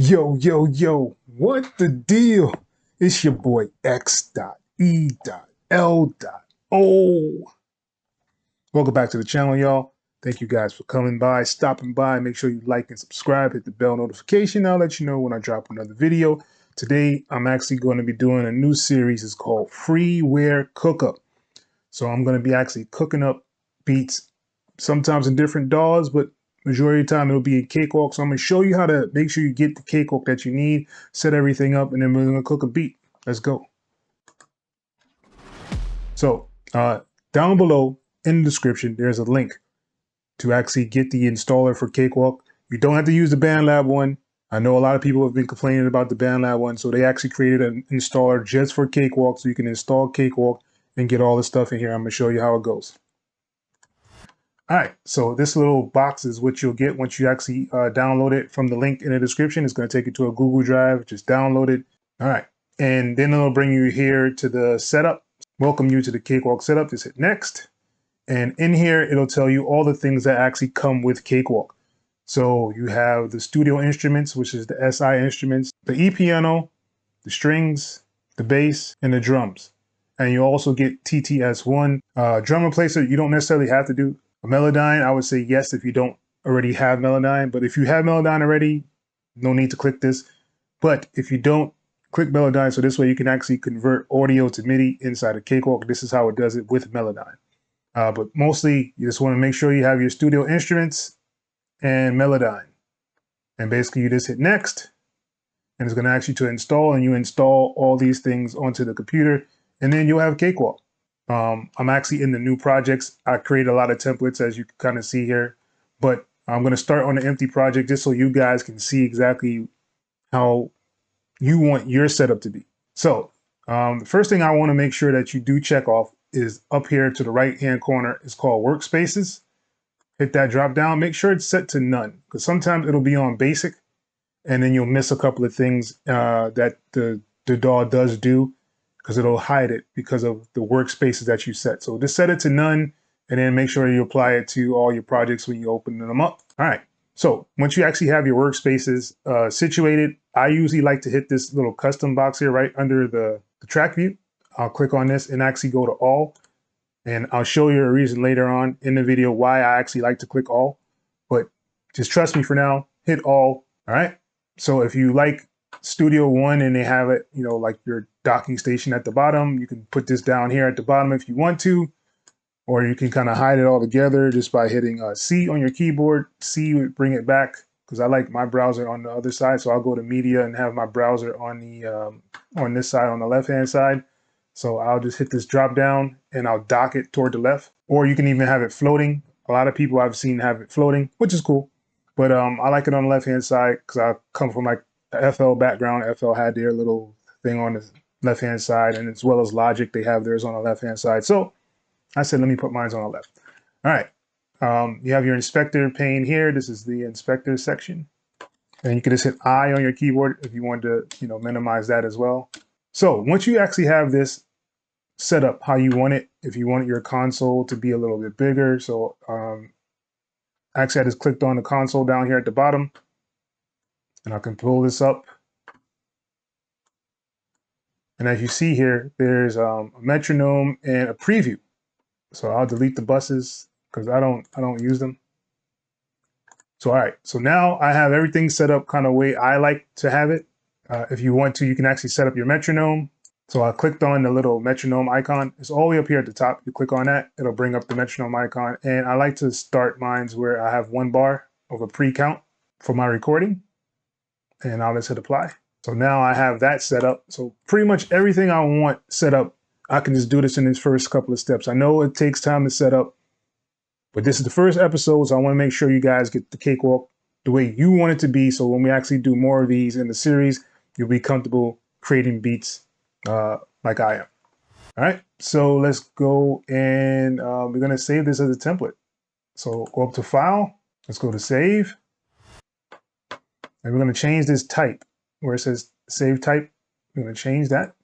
Yo, what the deal? It's your boy X.E.L.O. Welcome back to the channel, y'all. Thank you guys for coming by, stopping by. Make sure you like and subscribe, hit the bell notification. I'll let you know when I drop another video. Today, I'm actually going to be doing a new series. It's called Freeware Cookup. So I'm going to be actually cooking up beats, sometimes in different DAWs, but majority of the time it'll be a Cakewalk. So I'm going to show you how to make sure you get the Cakewalk that you need, set everything up, and then we're going to cook a beat. Let's go. So down below in the description, there's a link to actually get the installer for Cakewalk. You don't have to use the BandLab one. I know a lot of people have been complaining about the BandLab one, so they actually created an installer just for Cakewalk, so you can install Cakewalk and get all the stuff in here. I'm going to show you how it goes. All right, so this little box is what you'll get once you actually download it from the link in the description. It's going to take you to a Google Drive. Just download it. All right, and then it'll bring you here to the setup. Welcome you to the Cakewalk setup. Just hit next. And in here, it'll tell you all the things that actually come with Cakewalk. So you have the studio instruments, which is the SI instruments, the E piano, the strings, the bass, and the drums. And you also get TTS1. Drum replacer, you don't necessarily have to do. A Melodyne, I would say yes if you don't already have Melodyne. But if you have Melodyne already, no need to click this. But if you don't, click Melodyne, so this way you can actually convert audio to MIDI inside of Cakewalk. This is how it does it with Melodyne. But mostly, you just want to make sure you have your studio instruments and Melodyne. And basically, you just hit next, and it's going to ask you to install, and you install all these things onto the computer, and then you'll have Cakewalk. I'm actually in the new projects. I create a lot of templates, as you can kind of see here, but I'm going to start on the empty project just so you guys can see exactly how you want your setup to be. So the first thing I want to make sure that you do check off is up here to the right-hand corner. It's called Workspaces. Hit that drop down. Make sure it's set to none, because sometimes it'll be on basic, and then you'll miss a couple of things that the DAW does do, because it'll hide it because of the workspaces that you set. So just set it to none, and then make sure you apply it to all your projects when you open them up. All right. So once you actually have your workspaces situated, I usually like to hit this little custom box here right under the track view. I'll click on this and actually go to all. And I'll show you a reason later on in the video why I actually like to click all. But just trust me for now, hit all. All right. So if you like Studio One and they have it, you know, like your docking station at the bottom, you can put this down here at the bottom if you want to, or you can kind of hide it all together just by hitting C on your keyboard. C would bring it back, because I like my browser on the other side. So I'll go to media and have my browser on the on this side, on the left-hand side. So I'll just hit this drop down and I'll dock it toward the left, or you can even have it floating. A lot of people I've seen have it floating, which is cool. But I like it on the left-hand side because I come from like FL background. FL had their little thing on the left-hand side, and as well as Logic, they have theirs on the left-hand side. So I said, let me put mine on the left. All right. You have your inspector pane here. This is the inspector section. And you can just hit I on your keyboard if you want to, you know, minimize that as well. So once you actually have this set up how you want it, if you want your console to be a little bit bigger. So actually I just clicked on the console down here at the bottom, and I can pull this up. And as you see here, there's a metronome and a preview. So I'll delete the buses because I don't use them. So all right, so now I have everything set up kind of way I like to have it. If you want to, you can actually set up your metronome. So I clicked on the little metronome icon. It's all the way up here at the top. You click on that, it'll bring up the metronome icon. And I like to start mine where I have 1 bar of a pre-count for my recording. And I'll just hit apply. So now I have that set up. So pretty much everything I want set up, I can just do this in these first couple of steps. I know it takes time to set up, but this is the first episode, so I want to make sure you guys get the Cakewalk the way you want it to be. So when we actually do more of these in the series, you'll be comfortable creating beats like I am. All right, so let's go, and we're going to save this as a template. So go up to File, let's go to Save, and we're going to change this type where it says Save Type. We're going to change that,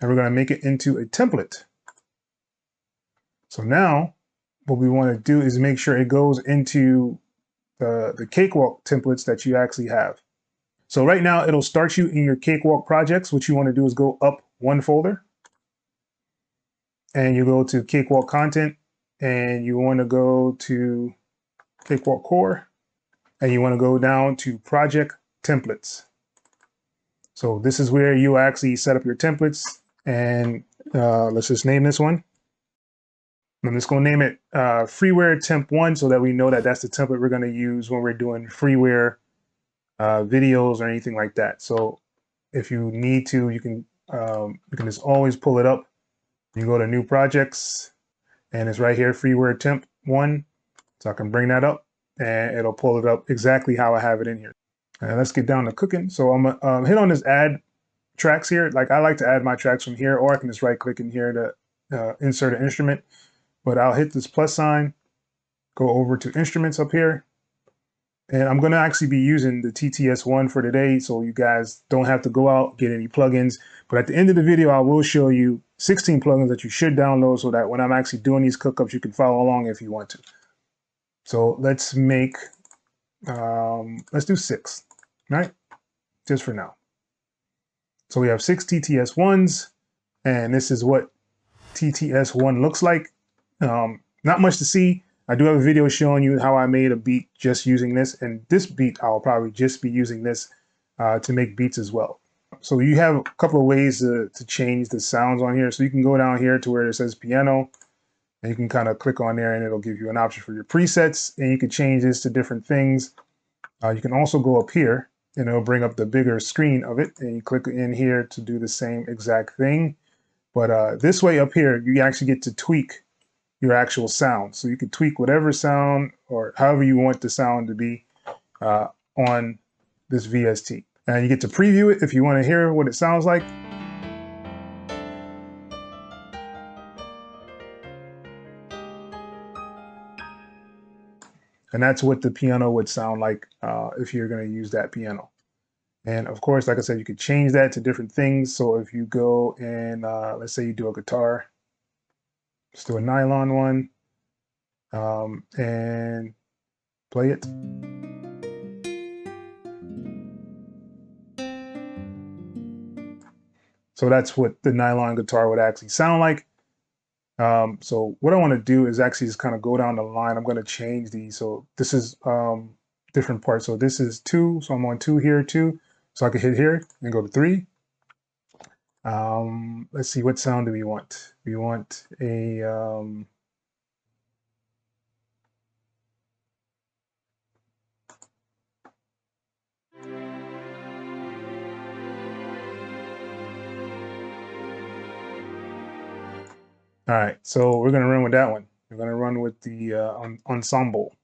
and we're going to make it into a template. So now what we want to do is make sure it goes into the Cakewalk templates that you actually have. So right now it'll start you in your Cakewalk projects. What you want to do is go up one folder and you go to Cakewalk content and you want to go to Cakewalk core and you want to go down to project templates. So this is where you actually set up your templates, and let's just name this one. I'm just going to name it Freeware Temp 1 so that we know that that's the template we're going to use when we're doing freeware videos or anything like that. So if you need to, you can just always pull it up. You go to new projects and it's right here, Freeware Temp 1. So I can bring that up and it'll pull it up exactly how I have it in here. And let's get down to cooking. So I'm gonna hit on this add tracks here. Like I like to add my tracks from here, or I can just right click in here to insert an instrument. But I'll hit this plus sign, go over to instruments up here. And I'm gonna actually be using the TTS1 for today, so you guys don't have to go out, get any plugins. But at the end of the video, I will show you 16 plugins that you should download so that when I'm actually doing these cookups, you can follow along if you want to. So let's make, let's do 6, right? Just for now. So we have 6 TTS1s, and this is what TTS1 looks like. Not much to see. I do have a video showing you how I made a beat just using this, and this beat I'll probably just be using this to make beats as well. So you have a couple of ways to change the sounds on here. So you can go down here to where it says piano, and you can kind of click on there and it'll give you an option for your presets, and you can change this to different things. You can also go up here and it'll bring up the bigger screen of it, and you click in here to do the same exact thing. But this way up here, you actually get to tweak your actual sound. So you can tweak whatever sound or however you want the sound to be on this VST. And you get to preview it if you want to hear what it sounds like. And that's what the piano would sound like if you're going to use that piano. And of course, like I said, you could change that to different things. So if you go and let's say you do a guitar, let's do a nylon one and play it. So that's what the nylon guitar would actually sound like. So what I want to do is actually just kind of go down the line. I'm going to change these. So this is different parts. So this is 2. So I'm on 2 here, 2. So I can hit here and go to 3. Let's see, what sound do we want? We want a all right, so we're going to run with that one. We're going to run with the ensemble.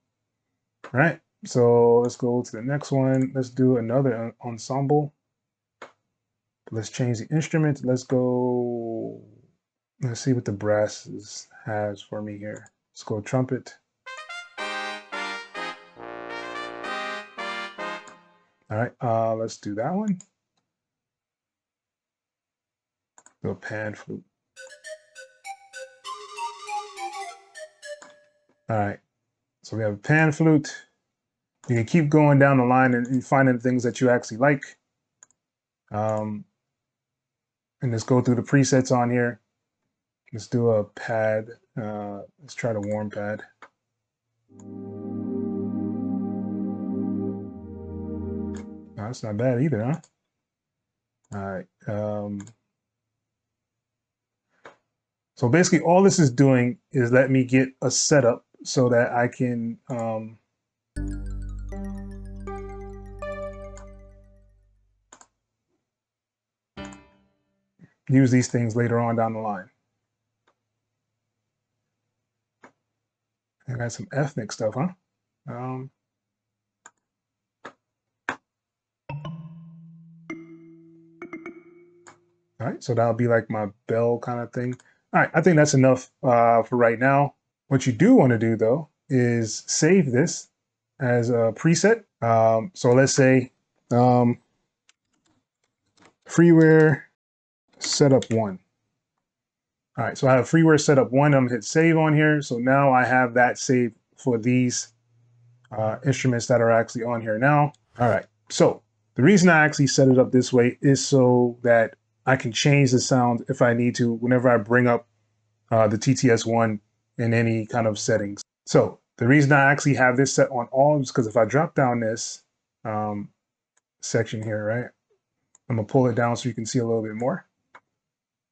All right, so let's go to the next one. Let's do another ensemble. Let's change the instrument. Let's go. Let's see what the brass has for me here. Let's go trumpet. All right, let's do that one. Do a pan flute. All right, so we have a pan flute. You can keep going down the line and finding things that you actually like. And just go through the presets on here. Let's do a pad. Let's try the warm pad. No, that's not bad either, huh? All right. So basically all this is doing is let me get a setup so that I can use these things later on down the line. I got some ethnic stuff, huh? All right, so that'll be like my bell kind of thing. All right, I think that's enough for right now. What you do want to do though is save this as a preset. So let's say Freeware Setup 1. All right, so I have Freeware Setup 1. I'm gonna hit save on here. So now I have that saved for these instruments that are actually on here now. All right, so The reason I actually set it up this way is so that I can change the sound if I need to whenever I bring up the TTS1 in any kind of settings. So the reason I actually have this set on all is because if I drop down this section here, right, I'm gonna pull it down so you can see a little bit more.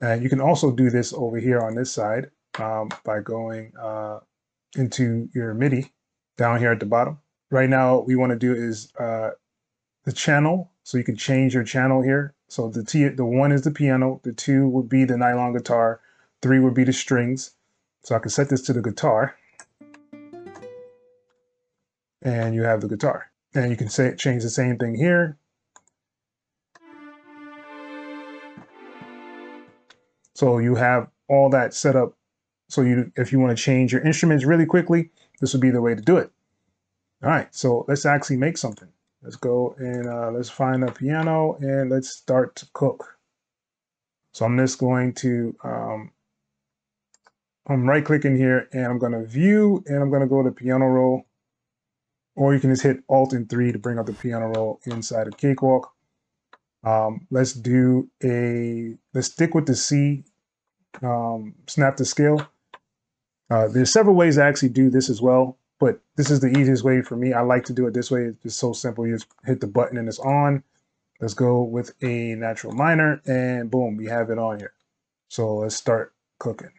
And you can also do this over here on this side by going into your MIDI down here at the bottom. Right now, what we want to do is the channel, so you can change your channel here. So the 1 is the piano, the 2 would be the nylon guitar, 3 would be the strings. So I can set this to the guitar, and you have the guitar. And you can change the same thing here. So you have all that set up. So if you want to change your instruments really quickly, this would be the way to do it. All right, so let's actually make something. Let's go and let's find a piano and let's start to cook. So I'm just going to, I'm right clicking here and I'm going to view and I'm going to go to piano roll, or you can just hit Alt and 3 to bring up the piano roll inside of Cakewalk. Let's stick with the C, snap to scale. There's several ways to actually do this as well, but this is the easiest way for me. I like to do it this way. It's just so simple. You just hit the button and it's on. Let's go with a natural minor and boom, we have it on here. So let's start cooking.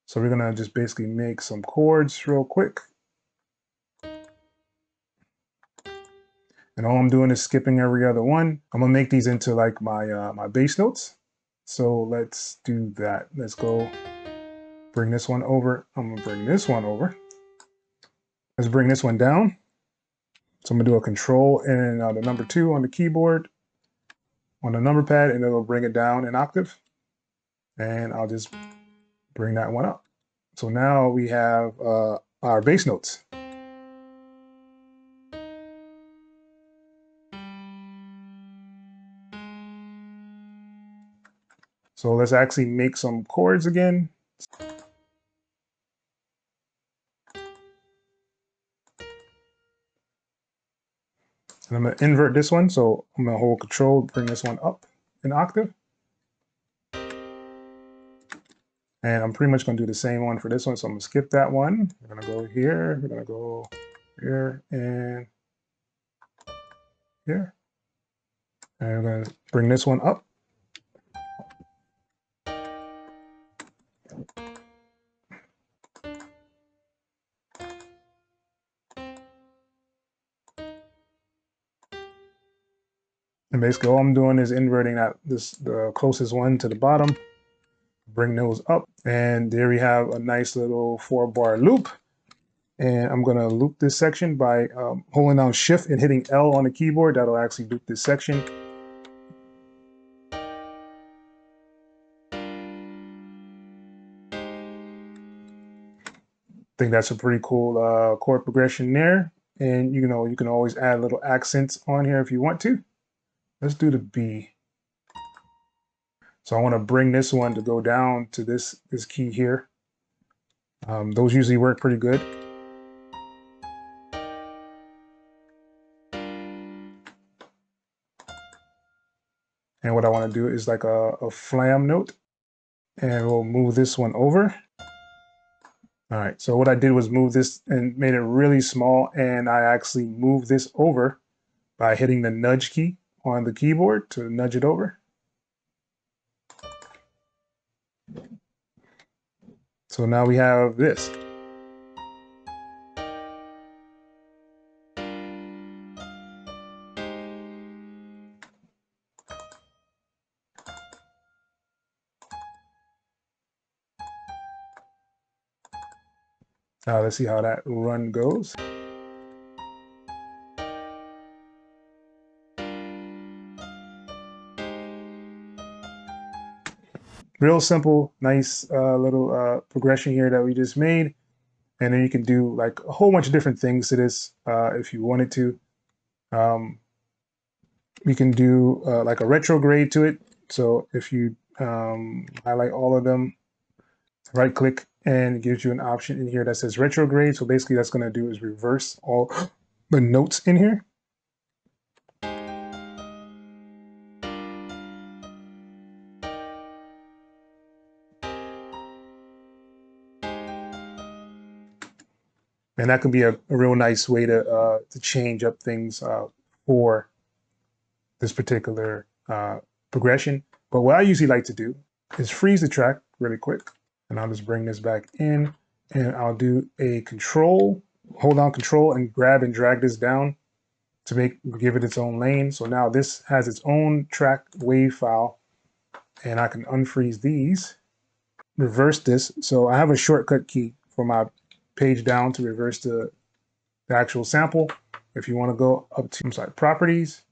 So we're gonna just basically make some chords real quick. And all I'm doing is skipping every other one. I'm gonna make these into like my my bass notes. So let's do that. Let's go bring this one over. I'm gonna bring this one over. Let's bring this one down. So I'm gonna do a control and the number 2 on the keyboard on the number pad, and it'll bring it down an octave. And I'll just bring that one up. So now we have our bass notes. So let's actually make some chords again. And I'm going to invert this one. So I'm going to hold control, bring this one up an octave. And I'm pretty much going to do the same one for this one. So I'm going to skip that one. We're going to go here. We're going to go here and here. And we're going to bring this one up. And basically all I'm doing is inverting the closest one to the bottom, bring those up, and there we have a nice little 4-bar loop. And I'm gonna loop this section by holding down Shift and hitting L on the keyboard. That'll actually loop this section. I think that's a pretty cool chord progression there. And you know, you can always add little accents on here if you want to. Let's do the B. So I want to bring this one to go down to this key here. Those usually work pretty good. And what I want to do is like a flam note, and we'll move this one over. All right, so what I did was move this and made it really small, and I actually moved this over by hitting the nudge key on the keyboard to nudge it over. So now we have this. Now let's see how that run goes. Real simple, nice little progression here that we just made. And then you can do like a whole bunch of different things to this if you wanted to. We can do like a retrograde to it. So if you highlight all of them, right click, and it gives you an option in here that says retrograde. So basically that's going to do is reverse all the notes in here. And that can be a real nice way to change up things for this particular progression. But what I usually like to do is freeze the track really quick. And I'll just bring this back in, and I'll do a control, hold down control and grab and drag this down to give it its own lane. So now this has its own track wave file, and I can unfreeze these, reverse this. So I have a shortcut key for my page down to reverse the actual sample. If you want to go up to properties,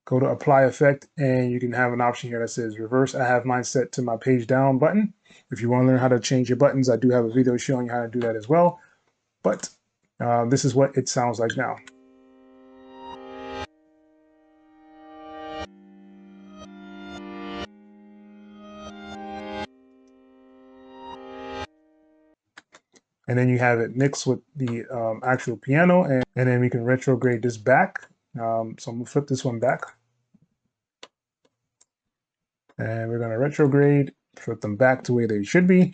go to apply effect, and you can have an option here that says reverse. I have mine set to my page down button. If you want to learn how to change your buttons, I do have a video showing you how to do that as well. But this is what it sounds like now. And then you have it mixed with the actual piano, and then we can retrograde this back. So I'm gonna flip this one back. And we're gonna retrograde, flip them back to where they should be.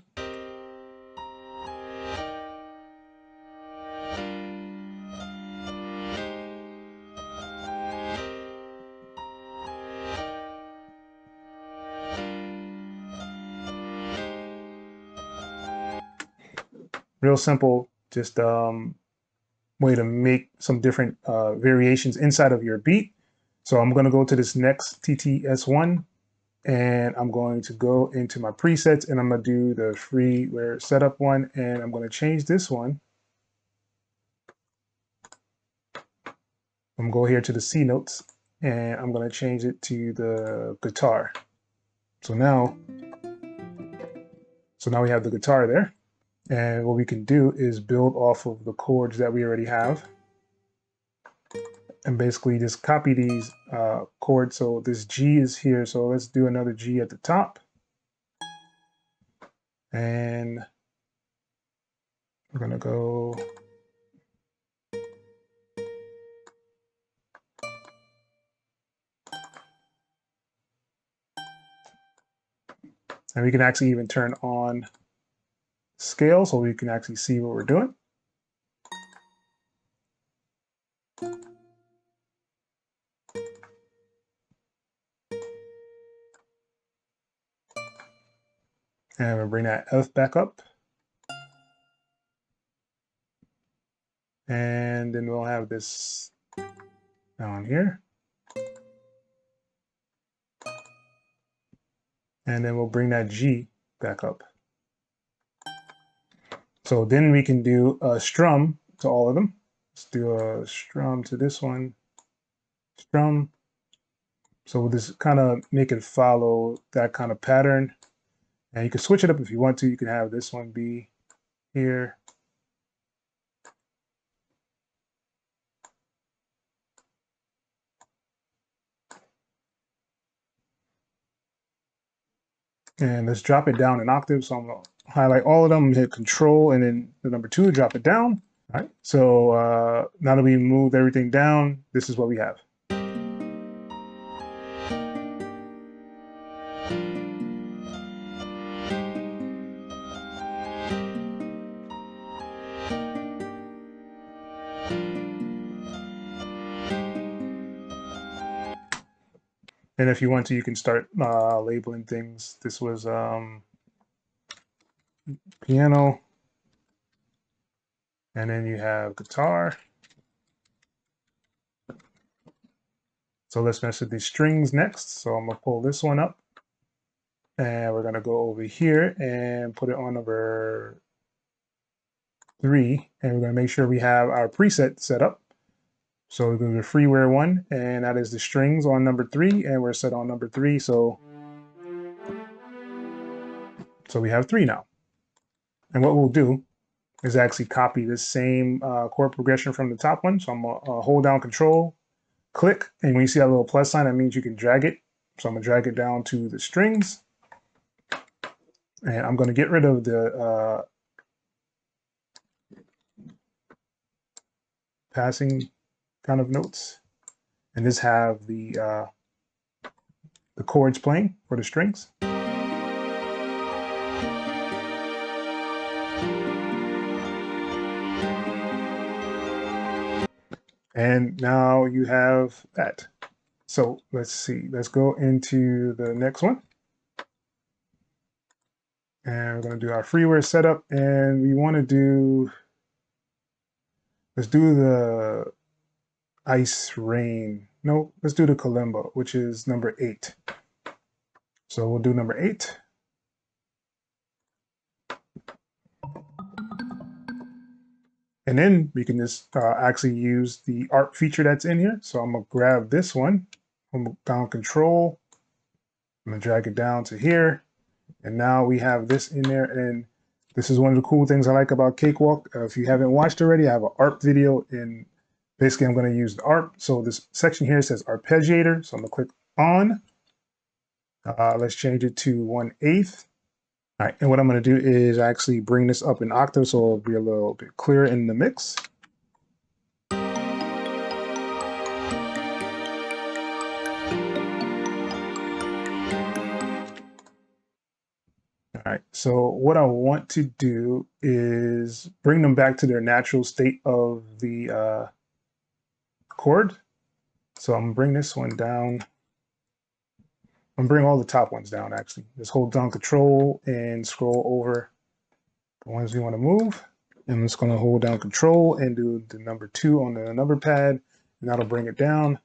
Real simple, just way to make some different variations inside of your beat. So I'm gonna go to this next TTS1, and I'm going to go into my presets, and I'm gonna do the freeware setup one, and I'm gonna change this one. I'm gonna go here to the C notes, and I'm gonna change it to the guitar. So now we have the guitar there. And what we can do is build off of the chords that we already have, and basically just copy these chords. So this G is here, so let's do another G at the top. And we're gonna go and we can actually even turn on scale so we can actually see what we're doing. And we'll bring that F back up. And then we'll have this down here. And then we'll bring that G back up. So then we can do a strum to all of them. Let's do a strum to this one, strum. So we'll just kind of make it follow that kind of pattern. And you can switch it up if you want to. You can have this one be here. And let's drop it down an octave. So I'm gonna highlight all of them, hit Control, and then the number 2, drop it down. All right, so now that we moved everything down, this is what we have. And if you want to, you can start labeling things. This was piano. And then you have guitar. So let's mess with these strings next. So I'm gonna pull this one up. And we're gonna go over here and put it on number 3. And we're gonna make sure we have our preset set up. So we're going to do the freeware one, and that is the strings on number 3, and we're set on number 3. So we have 3 now. And what we'll do is actually copy this same chord progression from the top one. So I'm going to hold down Control, click, and when you see that little plus sign, that means you can drag it. So I'm going to drag it down to the strings. And I'm going to get rid of the passing kind of notes, and just have the chords playing for the strings. And now you have that. So let's see, let's go into the next one. And we're going to do our freeware setup, and we want to do, let's do the ice rain. No, let's do the kalimba, which is number 8. So we'll do number 8. And then we can just actually use the ARP feature that's in here. So I'm going to grab this one, I'm down control, I'm going to drag it down to here. And now we have this in there. And this is one of the cool things I like about Cakewalk. If you haven't watched already, I have an ARP video, and basically I'm going to use the ARP. So this section here says arpeggiator. So I'm going to click on. Let's change it to 1/8. All right, and what I'm going to do is actually bring this up in octave so it'll be a little bit clearer in the mix. All right, so what I want to do is bring them back to their natural state of the chord. So I'm going to bring this one down. I'm going to bring all the top ones down, actually. Just hold down control and scroll over the ones we want to move. And I'm just going to hold down control and do the number 2 on the number pad, and that'll bring it down.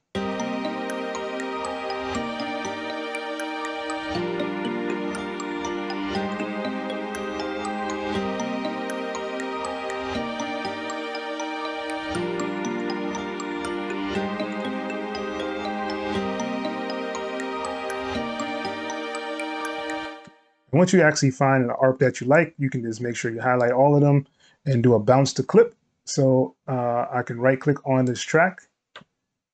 And once you actually find an ARP that you like, you can just make sure you highlight all of them and do a bounce to clip. So I can right click on this track,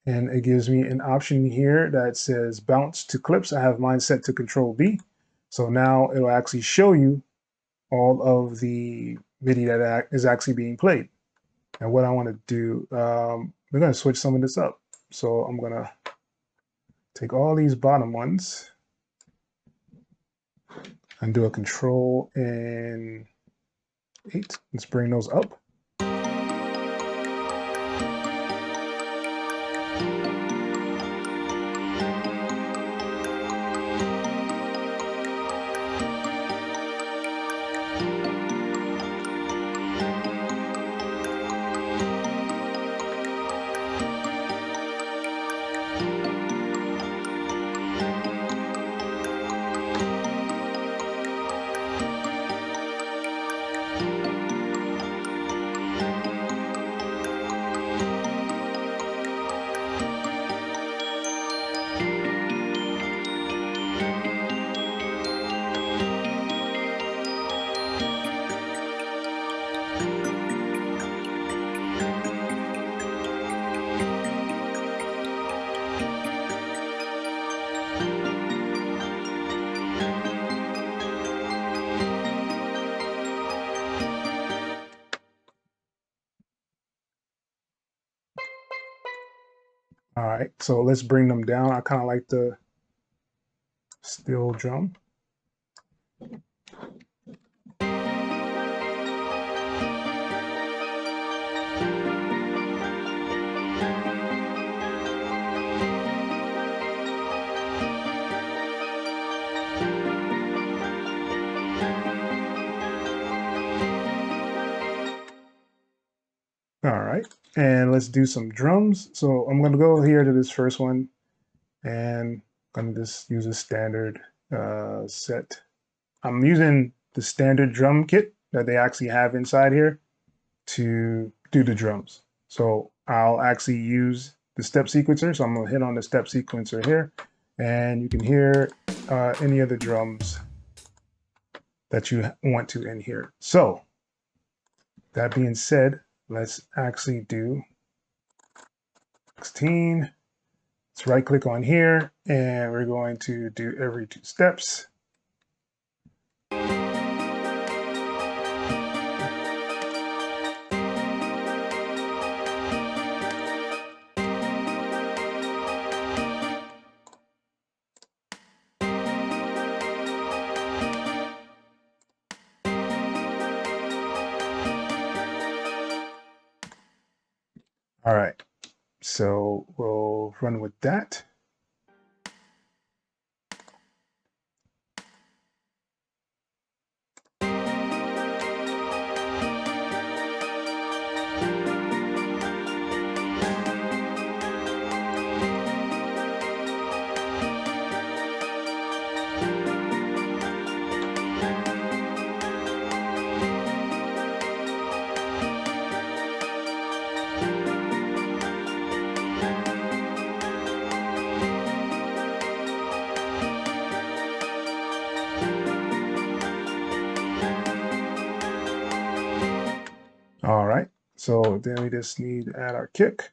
and it gives me an option here that says bounce to clips. I have mine set to Control B. So now it'll actually show you all of the MIDI that is actually being played. And what I want to do, we're going to switch some of this up. So I'm going to take all these bottom ones and do a Control and 8. Let's bring those up. All right, so let's bring them down. I kind of like the steel drum. All right, and let's do some drums. So I'm going to go here to this first one, and I'm going to just use a standard set. I'm using the standard drum kit that they actually have inside here to do the drums. So I'll actually use the step sequencer. So I'm going to hit on the step sequencer here, and you can hear any of the drums that you want to in here. So that being said, let's actually do 16. Let's right click on here, and we're going to do every 2 steps. All right, so we'll run with that. All right, so then we just need to add our kick.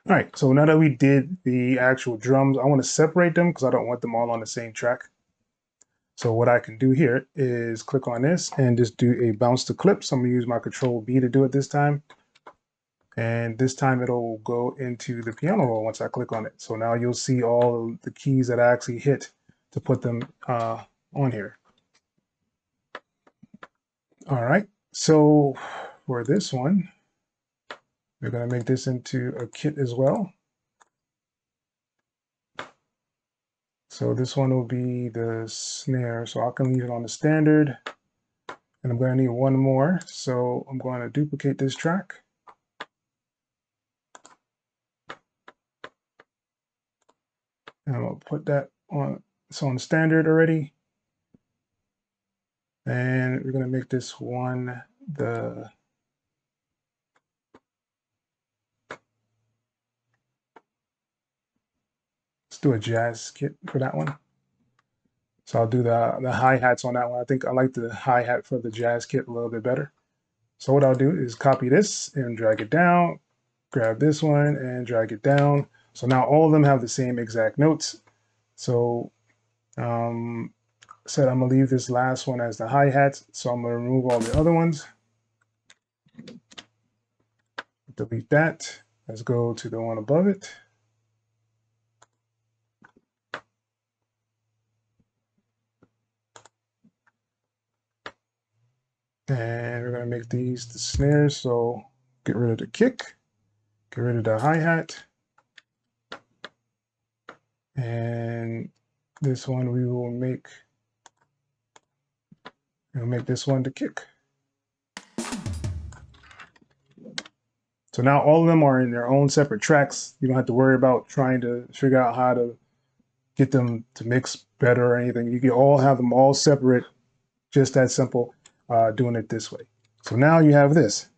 All right, so now that we did the actual drums, I want to separate them because I don't want them all on the same track. So what I can do here is click on this and just do a bounce to clip. So I'm gonna use my Control B to do it this time. And this time it'll go into the piano roll once I click on it. So now you'll see all the keys that I actually hit to put them on here. All right, so for this one, we're gonna make this into a kit as well. So this one will be the snare. So I can leave it on the standard. And I'm going to need one more. So I'm going to duplicate this track. And I'm going to put that on. It's on standard already. And we're going to make this one the let's do a jazz kit for that one. So I'll do the hi-hats on that one. I think I like the hi-hat for the jazz kit a little bit better. So what I'll do is copy this and drag it down, grab this one and drag it down. So now all of them have the same exact notes. So said I'm gonna leave this last one as the hi-hats. So I'm gonna remove all the other ones. Delete that. Let's go to the one above it. And we're gonna make these the snares. So get rid of the kick, get rid of the hi-hat. And this one we will make, we'll make this one the kick. So now all of them are in their own separate tracks. You don't have to worry about trying to figure out how to get them to mix better or anything. You can all have them all separate, just that simple, doing it this way. So now you have this.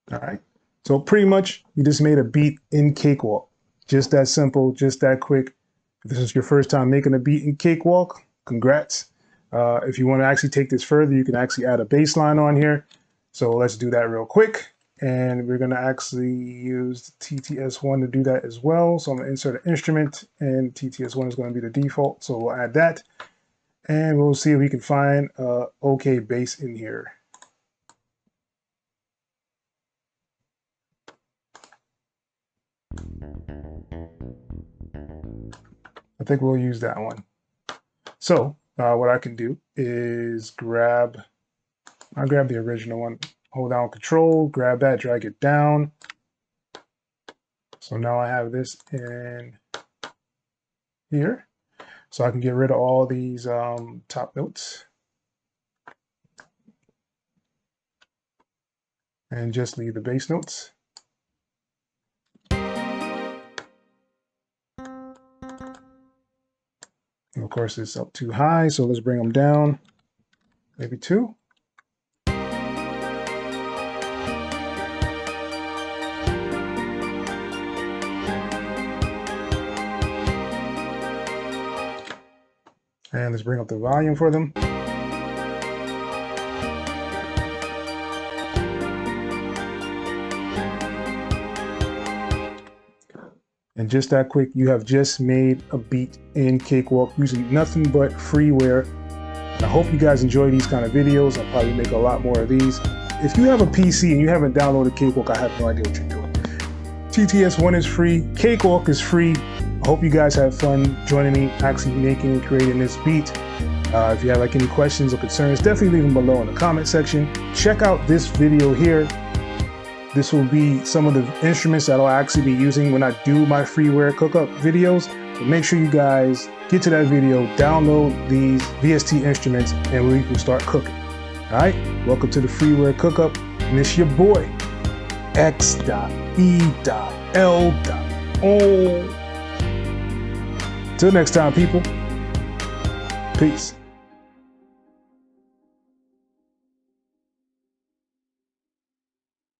All right, so pretty much you just made a beat in Cakewalk. Just that simple, just that quick. If this is your first time making a beat in Cakewalk, congrats. If you want to actually take this further, you can actually add a bass line on here. So let's do that real quick. And we're going to actually use TTS1 to do that as well. So I'm going to insert an instrument and TTS1 is going to be the default. So we'll add that and we'll see if we can find OK bass in here. I think we'll use that one. So what I can do is I'll grab the original one, hold down Control, grab that, drag it down. So now I have this in here. So I can get rid of all these top notes and just leave the bass notes. And of course, it's up too high, so let's bring them down, maybe 2. And let's bring up the volume for them. And just that quick, you have just made a beat in Cakewalk using nothing but freeware. I hope you guys enjoy these kind of videos. I'll probably make a lot more of these. If you have a PC and you haven't downloaded Cakewalk, I have no idea what you're doing. TTS1 is free, Cakewalk is free. I hope you guys have fun joining me, actually making and creating this beat. If you have like any questions or concerns, definitely leave them below in the comment section. Check out this video here. This will be some of the instruments that I'll actually be using when I do my Freeware Cookup videos. So make sure you guys get to that video, download these VST instruments, and we can start cooking. All right, welcome to the Freeware Cookup, and it's your boy, X.E.L. Till next time, people. Peace.